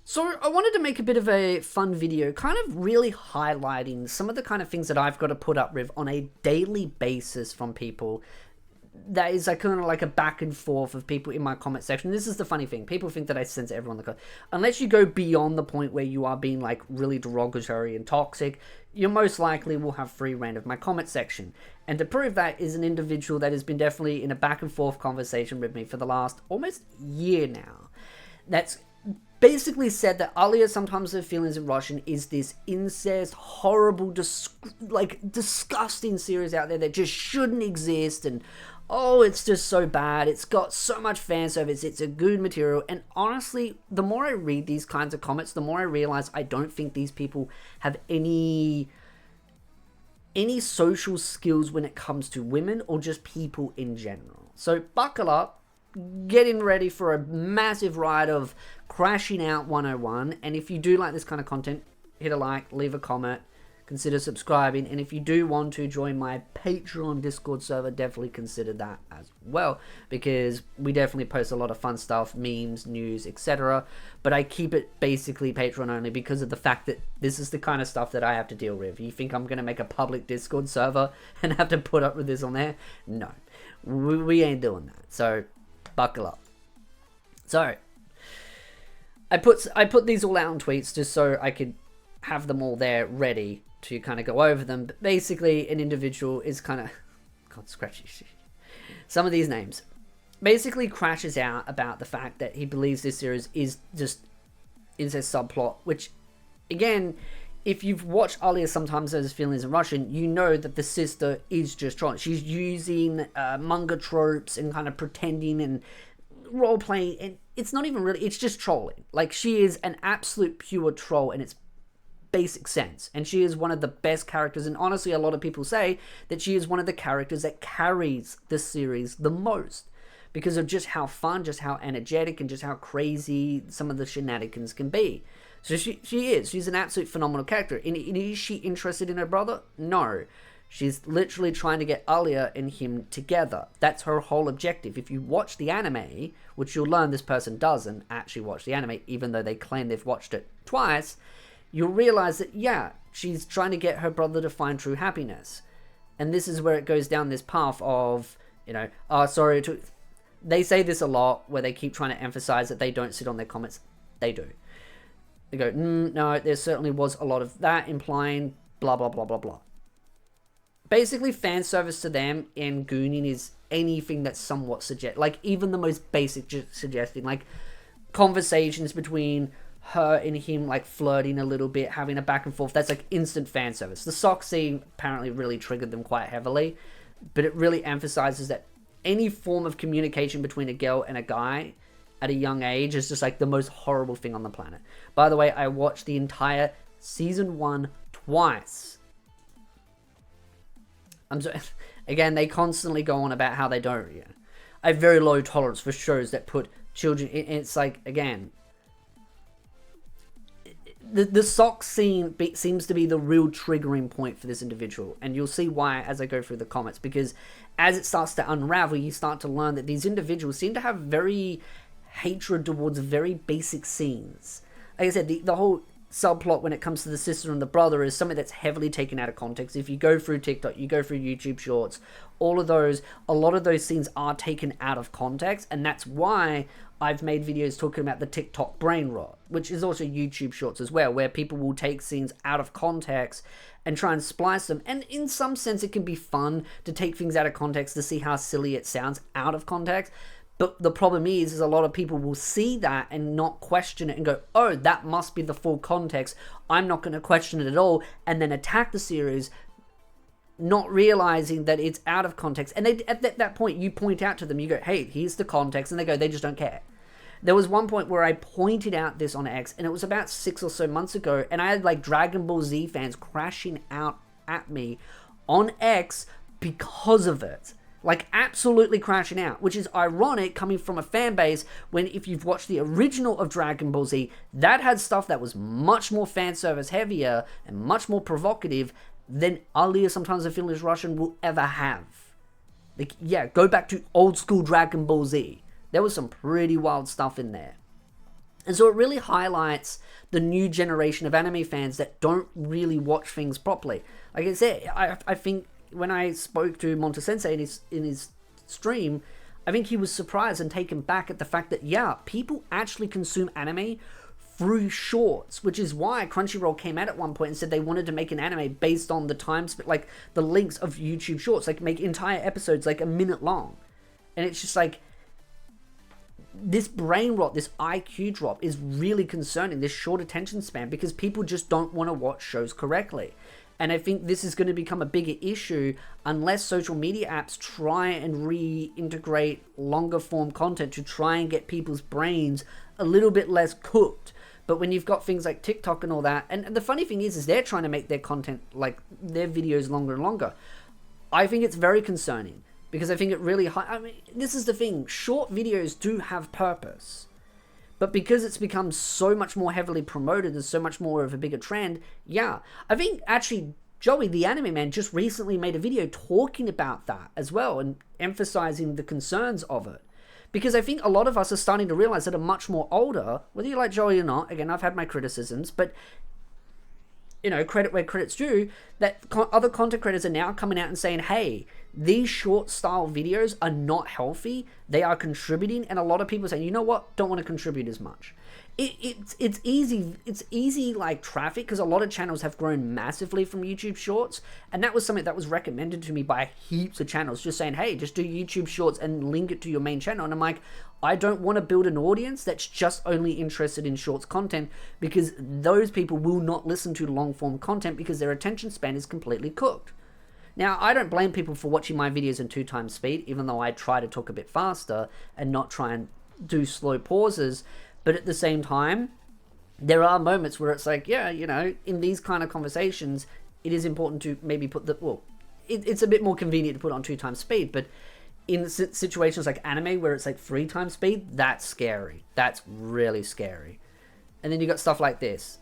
So I wanted to make a bit of a fun video, kind of really highlighting some of the kind of things that I've got to put up with on a daily basis from people. That is like kind of like a back and forth of people in my comment section. This is the funny thing. People think that I censor everyone in the comment. Unless you go beyond the point where you are being like really derogatory and toxic, you most likely will have free reign of my comment section. And to prove that is an individual that has been definitely in a back and forth conversation with me for the last almost year now. That's basically said that Alya Sometimes Her Feelings in Russian is this incest, horrible, disgusting series out there that just shouldn't exist, and oh, it's just so bad. It's got so much fan service. It's a good material. And honestly, the more I read these kinds of comments, the more I realize I don't think these people have any social skills when it comes to women or just people in general. So buckle up. Getting ready for a massive ride of Crashing Out 101. And if you do like this kind of content, hit a like, leave a comment, consider subscribing. And if you do want to join my Patreon Discord server, definitely consider that as well, because we definitely post a lot of fun stuff, memes, news, etc. But I keep it basically Patreon only because of the fact that this is the kind of stuff that I have to deal with. You think I'm going to make a public Discord server and have to put up with this on there? No, we ain't doing that. So buckle up. So I put these all out on tweets just so I could have them all there ready to kind of go over them. But basically, an individual is kind of, God, scratchy. Some of these names basically crashes out about the fact that he believes this series is a subplot, which again, if you've watched Alya Sometimes Those Feelings in Russian, you know that the sister is just trolling. She's using manga tropes and kind of pretending and role-playing, and it's not even really, it's just trolling. Like, she is an absolute pure troll in its basic sense, and she is one of the best characters, and honestly, a lot of people say that she is one of the characters that carries this series the most, because of just how fun, just how energetic, and just how crazy some of the shenanigans can be. So she's an absolute phenomenal character. And is she interested in her brother? No. She's literally trying to get Alya and him together. That's her whole objective. If you watch the anime, which you'll learn this person doesn't actually watch the anime, even though they claim they've watched it twice, you'll realize that, yeah, she's trying to get her brother to find true happiness. And this is where it goes down this path of, they say this a lot, where they keep trying to emphasize that they don't sit on their comments. They do. They go, no, there certainly was a lot of that, implying blah, blah, blah, blah, blah. Basically, fan service to them in gooning is anything that's somewhat like even the most basic suggesting, like conversations between her and him, like flirting a little bit, having a back and forth. That's like instant fan service. The sock scene apparently really triggered them quite heavily, but it really emphasizes that any form of communication between a girl and a guy at a young age is just like the most horrible thing on the planet. By the way, I watched the entire season 1 twice. Again, they constantly go on about how they don't. Yeah, I have very low tolerance for shows that put children in. It's like, again, the sock scene seems to be the real triggering point for this individual, and you'll see why as I go through the comments, because as it starts to unravel, you start to learn that these individuals seem to have very hatred towards very basic scenes. Like I said, the whole subplot when it comes to the sister and the brother is something that's heavily taken out of context. If you go through TikTok, you go through YouTube Shorts, a lot of those scenes are taken out of context, and that's why I've made videos talking about the TikTok brain rot, which is also YouTube Shorts as well, where people will take scenes out of context and try and splice them. And in some sense, it can be fun to take things out of context to see how silly it sounds out of context. But the problem is a lot of people will see that and not question it and go, oh, that must be the full context. I'm not going to question it at all. And then attack the series, not realizing that it's out of context. And at that point, you point out to them, you go, hey, here's the context. And they just don't care. There was one point where I pointed out this on X, and it was about 6 or so months ago. And I had like Dragon Ball Z fans crashing out at me on X because of it. Like, absolutely crashing out, which is ironic coming from a fan base when, if you've watched the original of Dragon Ball Z, that had stuff that was much more fan service heavier and much more provocative than Alya Sometimes I Feel Is Russian will ever have. Like, yeah, go back to old school Dragon Ball Z. There was some pretty wild stuff in there. And so it really highlights the new generation of anime fans that don't really watch things properly. Like I said, I think when I spoke to Monta Sensei in his stream, I think he was surprised and taken back at the fact that, yeah, people actually consume anime through shorts, which is why Crunchyroll came out at one point and said they wanted to make an anime based on the times, like the links of YouTube shorts, like make entire episodes like a minute long. And it's just like, this brain rot, this IQ drop is really concerning, this short attention span, because people just don't want to watch shows correctly. And I think this is going to become a bigger issue unless social media apps try and reintegrate longer form content to try and get people's brains a little bit less cooked. But when you've got things like TikTok and all that, and the funny thing is they're trying to make their content, like their videos, longer and longer. I think it's very concerning, because I think it really, I mean, this is the thing, short videos do have purpose. But because it's become so much more heavily promoted and so much more of a bigger trend, yeah. I think actually Joey, the anime man, just recently made a video talking about that as well and emphasizing the concerns of it. Because I think a lot of us are starting to realize that are much more older, whether you like Joey or not, again, I've had my criticisms, but, you know, credit where credit's due, that other content creators are now coming out and saying, hey, these short style videos are not healthy, they are contributing, and a lot of people are saying, you know what, don't want to contribute as much. It's easy like traffic, because a lot of channels have grown massively from YouTube Shorts, and that was something that was recommended to me by heaps of channels, just saying, hey, just do YouTube Shorts and link it to your main channel. And I'm like, I don't want to build an audience that's just only interested in Shorts content, because those people will not listen to long form content because their attention span is completely cooked. Now, I don't blame people for watching my videos in 2x speed, even though I try to talk a bit faster and not try and do slow pauses. But at the same time, there are moments where it's like, yeah, you know, in these kind of conversations, it is important to maybe put the, well, it's a bit more convenient to put on 2x speed, but in situations like anime where it's like 3x speed, that's scary. That's really scary. And then you got stuff like this.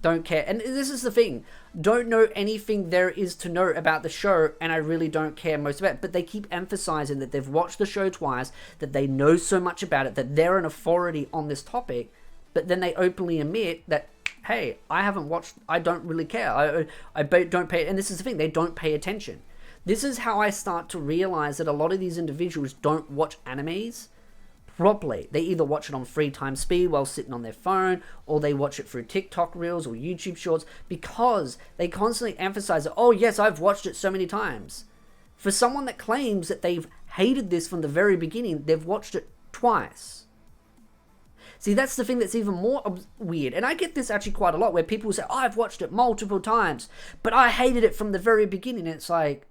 Don't care. And this is the thing. Don't know anything there is to know about the show, and I really don't care most about it. But they keep emphasizing that they've watched the show twice, that they know so much about it, that they're an authority on this topic. But then they openly admit that, hey, I haven't watched, I don't really care. I don't pay, and this is the thing, they don't pay attention. This is how I start to realize that a lot of these individuals don't watch animes properly. They either watch it on 3x speed while sitting on their phone, or they watch it through TikTok Reels or YouTube Shorts, because they constantly emphasize that, oh yes, I've watched it so many times. For someone that claims that they've hated this from the very beginning, they've watched it twice. See, that's the thing that's even more weird. And I get this actually quite a lot, where people say, oh, I've watched it multiple times, but I hated it from the very beginning. And it's like,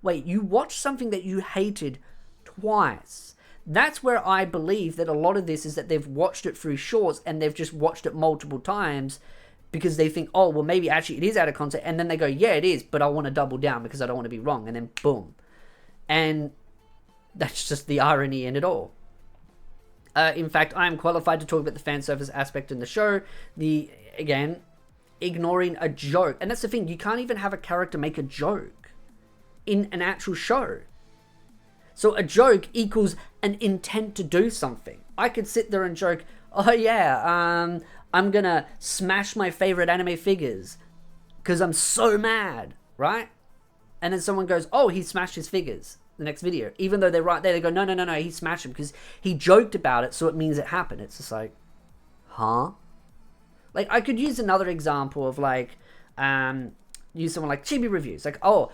wait, you watched something that you hated twice. That's where I believe that a lot of this is that they've watched it through shorts, and they've just watched it multiple times because they think, oh, well, maybe actually it is out of context. And then they go, yeah, it is, but I want to double down because I don't want to be wrong. And then boom. And that's just the irony in it all. In fact, I am qualified to talk about the fan service aspect in the show. Again, ignoring a joke. And that's the thing, you can't even have a character make a joke in an actual show. So a joke equals an intent to do something. I could sit there and joke, oh yeah, I'm gonna smash my favorite anime figures because I'm so mad, right? And then someone goes, oh, he smashed his figures, the next video. Even though they're right there, they go, no, he smashed them because he joked about it, so it means it happened. It's just like, huh? Like, I could use another example of like, use someone like Chibi Reviews. Like, oh,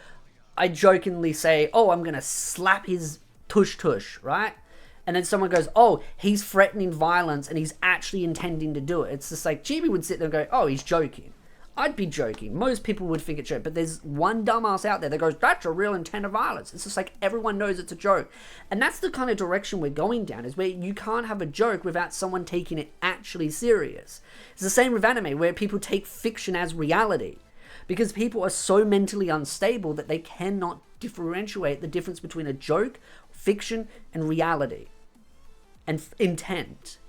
I jokingly say, oh, I'm going to slap his tush, right? And then someone goes, oh, he's threatening violence and he's actually intending to do it. It's just like, Chibi would sit there and go, oh, he's joking. I'd be joking. Most people would think it's a joke, but there's one dumbass out there that goes, that's a real intent of violence. It's just like everyone knows it's a joke. And that's the kind of direction we're going down, is where you can't have a joke without someone taking it actually serious. It's the same with anime, where people take fiction as reality. Because people are so mentally unstable that they cannot differentiate the difference between a joke, fiction, and reality. And intent.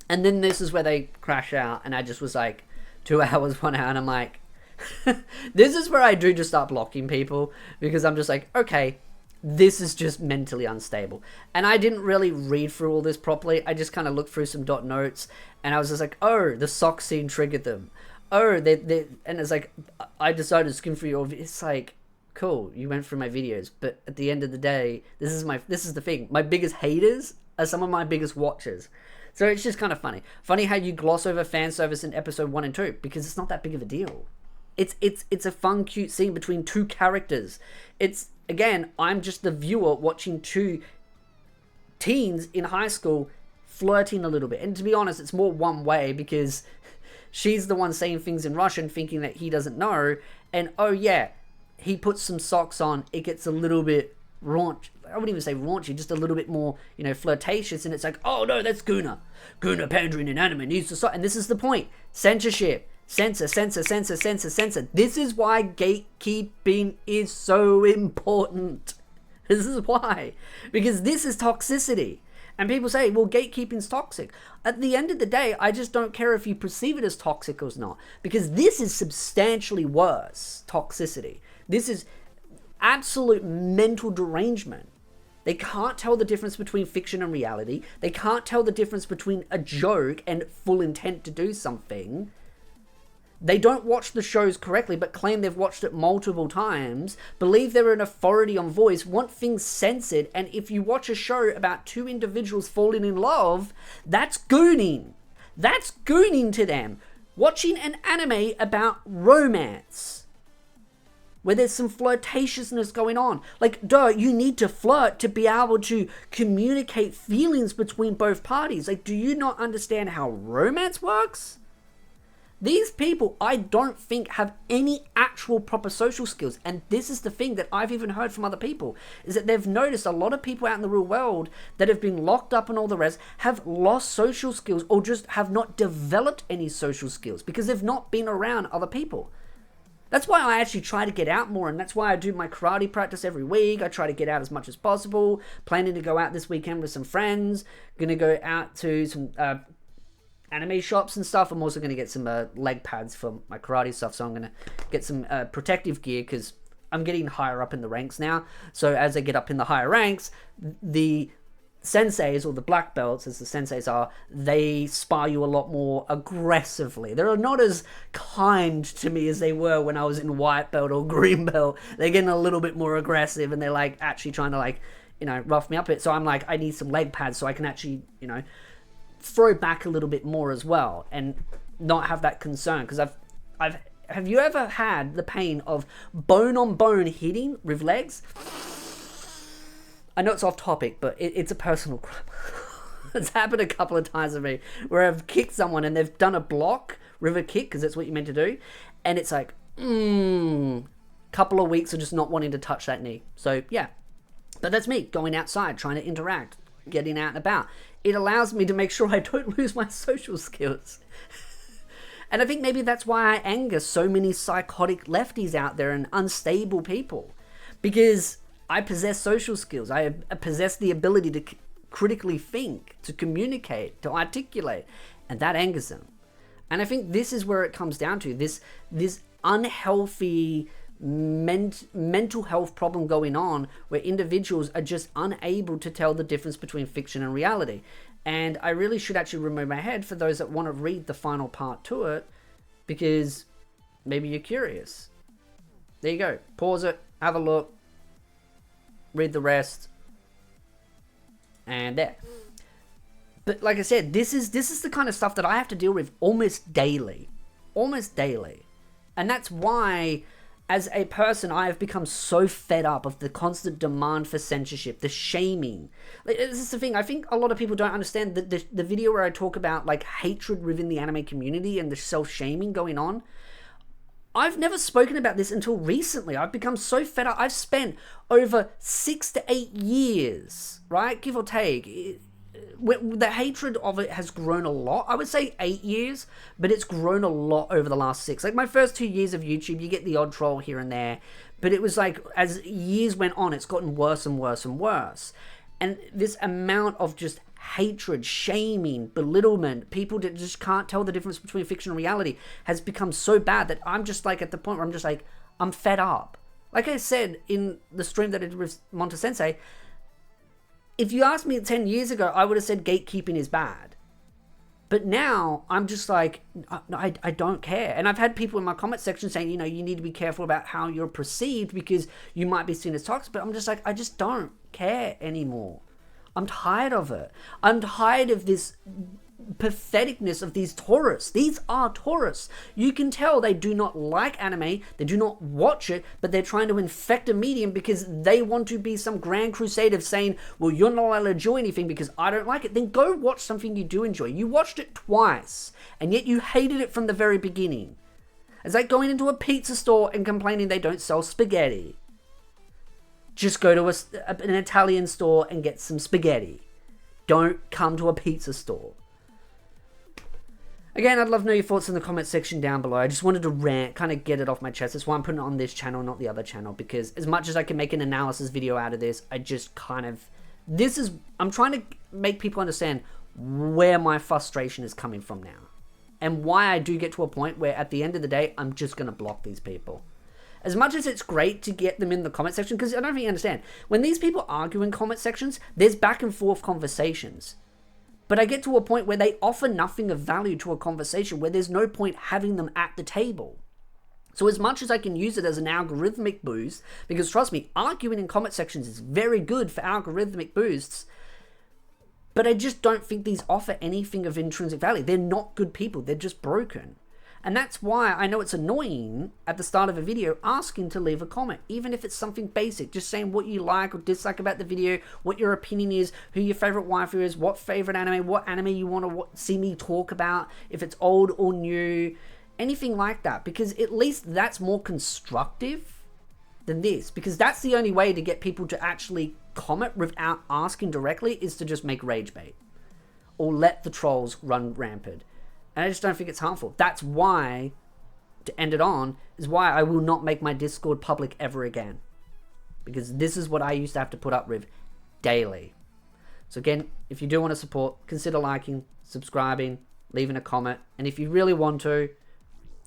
And then this is where they crash out, and I just was like, 2 hours, 1 hour, and I'm like, this is where I do just start blocking people, because I'm just like, okay, this is just mentally unstable. And I didn't really read through all this properly. I just kind of looked through some dot notes, and I was just like, oh, the sock scene triggered them. Oh, they and it's like, I decided to skim through your, it's like, cool, you went through my videos, but at the end of the day, this is the thing. My biggest haters are some of my biggest watchers. So it's just kind of funny. Funny how you gloss over fan service in episode 1 and 2, because it's not that big of a deal. It's a fun, cute scene between two characters. It's, again, I'm just the viewer watching two teens in high school flirting a little bit. And to be honest, it's more one way, because she's the one saying things in Russian thinking that he doesn't know. And, oh yeah, he puts some socks on. It gets a little bit raunchy. I wouldn't even say raunchy, just a little bit more, flirtatious. And it's like, oh no, that's Guna. Guna pandering in anime needs to stop. And this is the point. Censorship. Censor. This is why gatekeeping is so important. This is why. Because this is toxicity. And people say, well, gatekeeping's toxic. At the end of the day, I just don't care if you perceive it as toxic or not. Because this is substantially worse toxicity. This is absolute mental derangement. They can't tell the difference between fiction and reality. They can't tell the difference between a joke and full intent to do something. They don't watch the shows correctly, but claim they've watched it multiple times, believe they're an authority on voice, want things censored, and if you watch a show about two individuals falling in love, that's gooning. That's gooning to them. Watching an anime about romance, where there's some flirtatiousness going on. Like, duh, you need to flirt to be able to communicate feelings between both parties. Like, do you not understand how romance works? These people, I don't think, have any actual proper social skills. And this is the thing that I've even heard from other people, is that they've noticed a lot of people out in the real world that have been locked up and all the rest have lost social skills, or just have not developed any social skills because they've not been around other people. That's why I actually try to get out more, and that's why I do my karate practice every week. I try to get out as much as possible. Planning to go out this weekend with some friends. Gonna go out to some anime shops and stuff. I'm also going to get some leg pads for my karate stuff, so I'm going to get some protective gear, because I'm getting higher up in the ranks now. So as I get up in the higher ranks, the senseis, or the black belts as the senseis are, they spar you a lot more aggressively. They're not as kind to me as they were when I was in white belt or green belt. They're getting a little bit more aggressive, and they're like actually trying to rough me up a bit. So I'm like, I need some leg pads so I can actually, throw back a little bit more as well, and not have that concern. Because have you ever had the pain of bone on bone hitting with legs? I know it's off topic, but it's a personal crap. It's happened a couple of times to me where I've kicked someone and they've done a block, river kick, because that's what you're meant to do, and it's like, couple of weeks of just not wanting to touch that knee. So yeah, but that's me going outside, trying to interact, getting out and about. It allows me to make sure I don't lose my social skills. And I think maybe that's why I anger so many psychotic lefties out there and unstable people. Because I possess social skills. I possess the ability to critically think, to communicate, to articulate. And that angers them. And I think this is where it comes down to. This unhealthy mental health problem going on, where individuals are just unable to tell the difference between fiction and reality. And I really should actually remove my head for those that want to read the final part to it, because maybe you're curious. There you go. Pause it, have a look, read the rest, and there. But like I said, this is the kind of stuff that I have to deal with almost daily. And that's why, as a person, I have become so fed up of the constant demand for censorship, the shaming. This is the thing. I think a lot of people don't understand that the video where I talk about hatred within the anime community and the self-shaming going on. I've never spoken about this until recently. I've become so fed up. I've spent over 6 to 8 years, right? Give or take. The hatred of it has grown a lot. I would say 8 years, but it's grown a lot over the last 6. Like my first 2 years of YouTube, you get the odd troll here and there, but it was like as years went on, it's gotten worse and worse and worse. And this amount of just hatred, shaming, belittlement, people that just can't tell the difference between fiction and reality has become so bad that I'm just at the point where I'm just I'm fed up. Like I said in the stream that I did with Monta Sensei, if you asked me 10 years ago, I would have said gatekeeping is bad. But now I'm just like, I don't care. And I've had people in my comment section saying, you know, you need to be careful about how you're perceived because you might be seen as toxic. But I'm just like, I just don't care anymore. I'm tired of it. I'm tired of this patheticness of these tourists. These are tourists. You can tell they do not like anime, they do not watch it, but they're trying to infect a medium because they want to be some grand crusade of saying, well, you're not allowed to enjoy anything because I don't like it. Then go watch something you do enjoy. You watched it twice, and yet you hated it from the very beginning. It's like going into a pizza store and complaining they don't sell spaghetti. Just go to an Italian store and get some spaghetti. Don't come to a pizza store. Again, I'd love to know your thoughts in the comment section down below. I just wanted to rant, kind of get it off my chest. That's why I'm putting it on this channel, not the other channel. Because as much as I can make an analysis video out of this, I just kind of... I'm trying to make people understand where my frustration is coming from now. And why I do get to a point where at the end of the day, I'm just going to block these people. As much as it's great to get them in the comment section, because I don't think you understand. When these people argue in comment sections, there's back and forth conversations. But I get to a point where they offer nothing of value to a conversation where there's no point having them at the table. So as much as I can use it as an algorithmic boost, because trust me, arguing in comment sections is very good for algorithmic boosts, but I just don't think these offer anything of intrinsic value. They're not good people. They're just broken. And that's why I know it's annoying at the start of a video asking to leave a comment, even if it's something basic, just saying what you like or dislike about the video, what your opinion is, who your favorite waifu is, what favorite anime, what anime you want to see me talk about, if it's old or new, anything like that, because at least that's more constructive than this, because that's the only way to get people to actually comment without asking directly is to just make rage bait or let the trolls run rampant. And I just don't think it's harmful. That's why, to end it on, is why I will not make my Discord public ever again. Because this is what I used to have to put up with daily. So again, if you do want to support, consider liking, subscribing, leaving a comment. And if you really want to,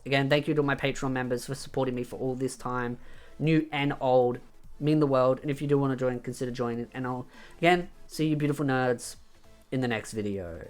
again, thank you to my Patreon members for supporting me for all this time. New and old, mean the world. And if you do want to join, consider joining. And I'll, again, see you beautiful nerds in the next video.